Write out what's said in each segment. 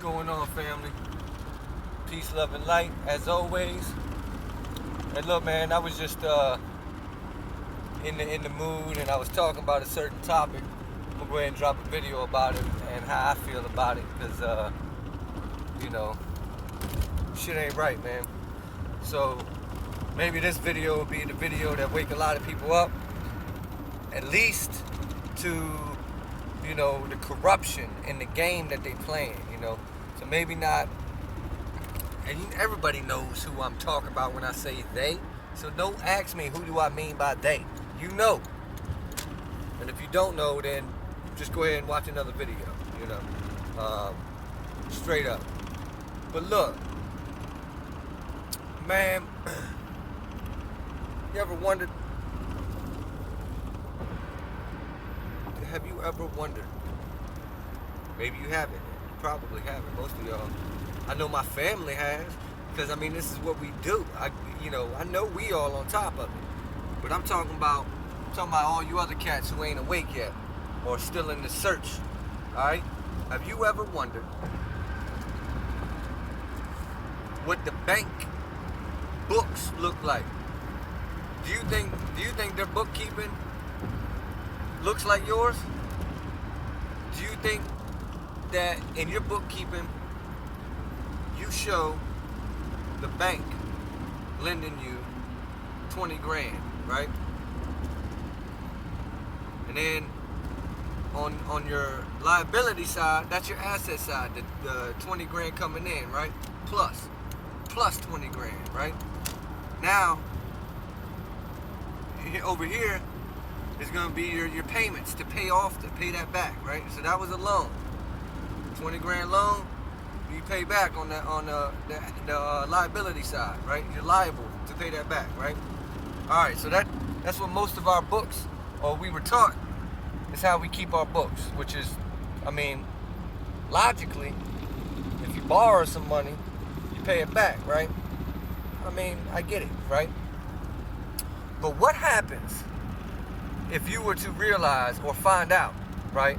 going on, family? Peace, love, and light, as always. And look, man, I was just in the mood, and I was talking about a certain topic. I'm gonna go ahead and drop a video about it and how I feel about it, because you know, shit ain't right, man. So maybe this video will be the video that wake a lot of people up, at least to, you know, the corruption in the game that they playing, you know. So maybe not, and everybody knows who I'm talking about when I say they. So don't ask me who do I mean by they. You know. And if you don't know, then just go ahead and watch another video, you know. Straight up. But look, man, you ever wondered, have you ever wondered, maybe you haven't, you probably haven't, most of y'all, I know my family has, because I mean, this is what we do. I know we all on top of it, but I'm talking about all you other cats who ain't awake yet, or still in the search. Alright? Have you ever wondered what the bank books look like? Do you think their bookkeeping looks like yours? Do you think that in your bookkeeping you show the bank lending you 20 grand, right? And then on your liability side, that's your asset side, the 20 grand coming in, right? Plus 20 grand, right? Now, over here is going to be your payments to pay that back, right? So that was a loan, 20 grand loan. You pay back on the liability side, right? You're liable to pay that back, right? All right, so that's what most of our books, or we were taught, is how we keep our books, which is, I mean, logically, if you borrow some money, you pay it back, right? I mean, I get it, right? But what happens if you were to realize or find out, right,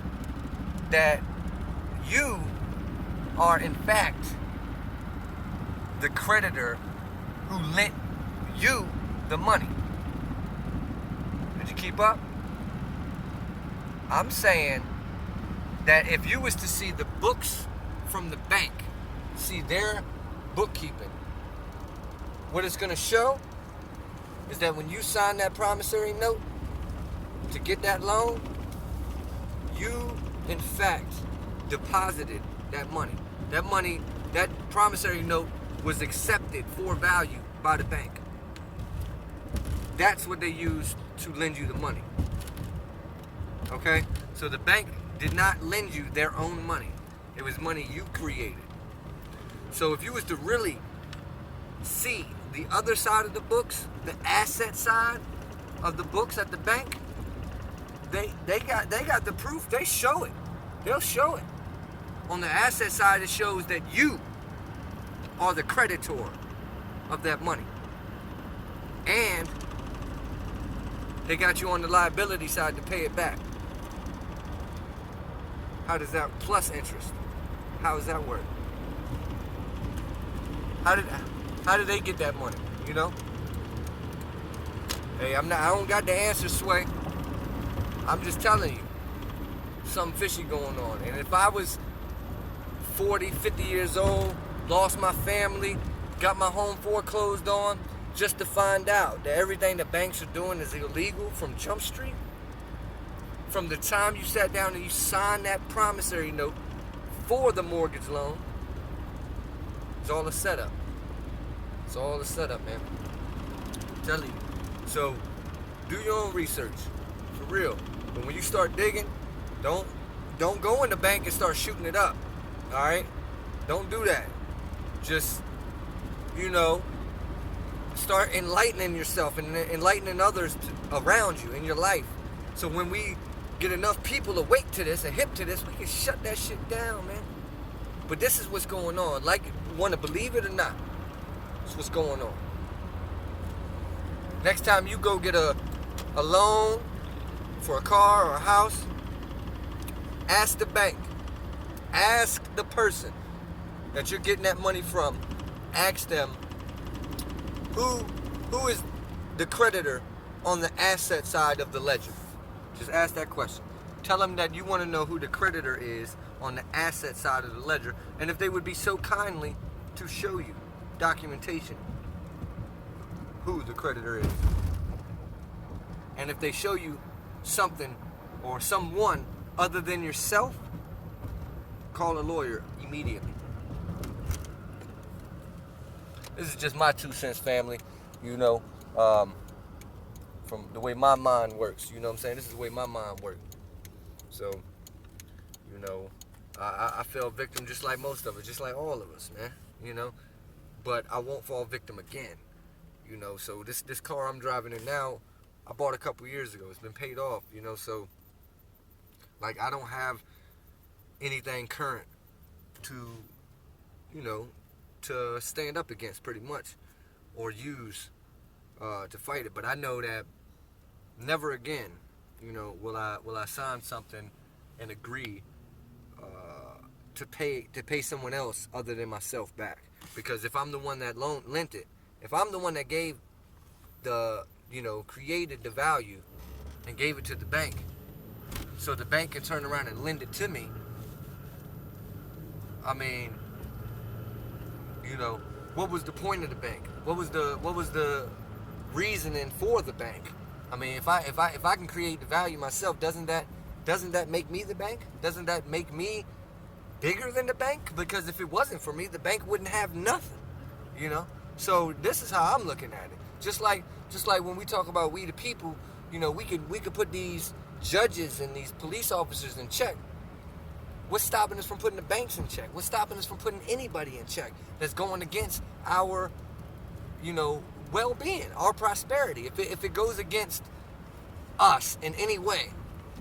that you are in fact the creditor who lent you the money? Did you keep up? I'm saying that if you was to see the books from the bank, see their bookkeeping, what it's going to show is that when you sign that promissory note to get that loan, you in fact deposited that money. That promissory note was accepted for value by the bank. That's what they used to lend you the money. Okay? So the bank did not lend you their own money. It was money you created. So if you was to really see the other side of the books, the asset side of the books at the bank, they got the proof. They show it. They'll show it. On the asset side, it shows that you are the creditor of that money. And they got you on the liability side to pay it back. How does that, plus interest? How does that work? How did they get that money? You know? Hey, I don't got the answer, Sway. I'm just telling you, something fishy going on. And if I was 40, 50 years old, lost my family, got my home foreclosed on, just to find out that everything the banks are doing is illegal from Jump Street, from the time you sat down and you signed that promissory note for the mortgage loan, it's all a setup. It's all a setup, man. I'm telling you. So, do your own research, for real. But when you start digging, don't go in the bank and start shooting it up. All right? Don't do that. Just, you know, start enlightening yourself and enlightening others around you in your life. So when we get enough people awake to this and hip to this, we can shut that shit down, man. But this is what's going on. Like, you want to believe it or not, that's what's going on. Next time you go get a loan for a car or a house, ask the bank, ask the person, that you're getting that money from, ask them who is the creditor on the asset side of the ledger. Just ask that question. Tell them that you want to know who the creditor is on the asset side of the ledger, and if they would be so kindly to show you documentation who the creditor is. And if they show you something or someone other than yourself, call a lawyer immediately. This is just my 2 cents, family. You know, from the way my mind works. You know what I'm saying? This is the way my mind works. So, you know, I fell victim just like most of us, just like all of us, man. You know, but I won't fall victim again. You know, so this car I'm driving in now, I bought a couple years ago. It's been paid off, you know, so like I don't have anything current to, you know, to stand up against pretty much or use to fight it. But I know that never again, you know, will I sign something and agree to pay someone else other than myself back. Because if I'm the one that lent it, if I'm the one that gave the, you know, created the value and gave it to the bank, so the bank can turn around and lend it to me, I mean, you know, what was the point of the bank? What was the reasoning for the bank? I mean, if I can create the value myself, doesn't that make me the bank? Doesn't that make me bigger than the bank? Because if it wasn't for me, the bank wouldn't have nothing, you know? So this is how I'm looking at it. Just like when we talk about we the people, you know, we could put these judges and these police officers in check. What's stopping us from putting the banks in check? What's stopping us from putting anybody in check that's going against our, you know, well-being, our prosperity? If it goes against us in any way,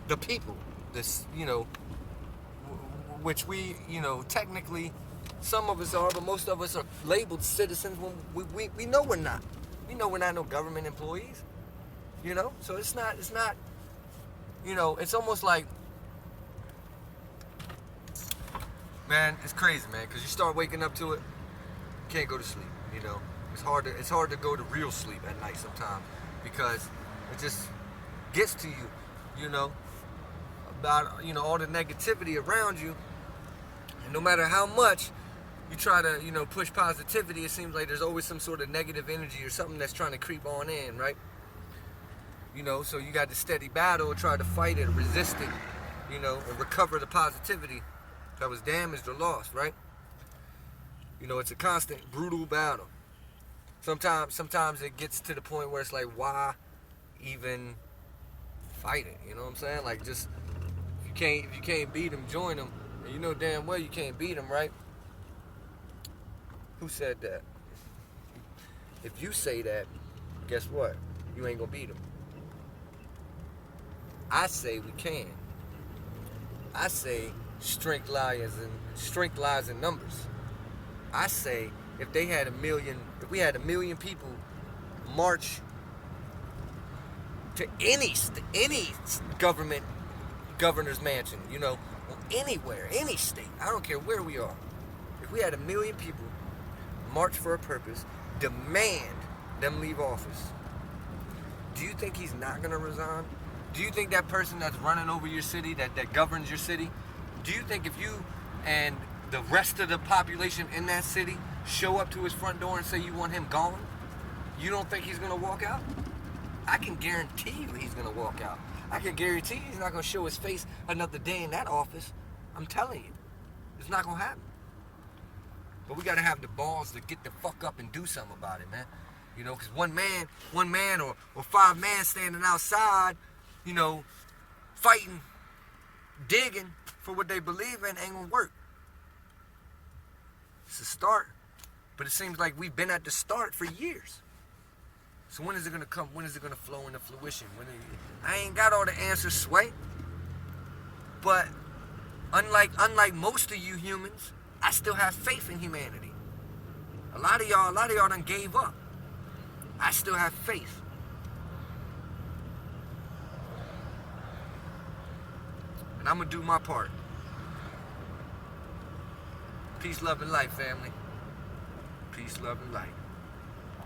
the people, this, you know, which we, you know, technically some of us are, but most of us are labeled citizens when we know we're not. We know we're not no government employees, you know? So it's not, you know, it's almost like, man, it's crazy, man, because you start waking up to it, you can't go to sleep, you know? It's hard to go to real sleep at night sometimes because it just gets to you, you know, about, you know, all the negativity around you. And no matter how much you try to, you know, push positivity, it seems like there's always some sort of negative energy or something that's trying to creep on in, right? You know, so you got to steady battle and try to fight it, resist it, you know, and recover the positivity that was damaged or lost, right? You know, it's a constant, brutal battle. Sometimes it gets to the point where it's like, why even fight it? You know what I'm saying? Like, just if you can't beat them, join them. And you know damn well you can't beat them, right? Who said that? If you say that, guess what? You ain't gonna beat them. I say we can. I say strength lies in numbers. I say if we had 1 million people march to any governor's mansion, you know, anywhere, any state, I don't care where we are. If we had 1 million people march for a purpose, demand them leave office, do you think he's not gonna resign? Do you think that person that's running over your city, that governs your city, do you think if you and the rest of the population in that city show up to his front door and say you want him gone, you don't think he's gonna walk out? I can guarantee you he's gonna walk out. I can guarantee he's not gonna show his face another day in that office. I'm telling you, it's not gonna happen. But we gotta have the balls to get the fuck up and do something about it, man. You know, because one man or 5 men standing outside, you know, fighting, digging for what they believe in ain't gonna work. It's a start, but it seems like we've been at the start for years. So when is it gonna come? When is it gonna flow into fruition? I ain't got all the answers, Sway. But unlike most of you humans, I still have faith in humanity. A lot of y'all done gave up. I still have faith. And I'm gonna do my part. Peace, love, and light, family. Peace, love, and light.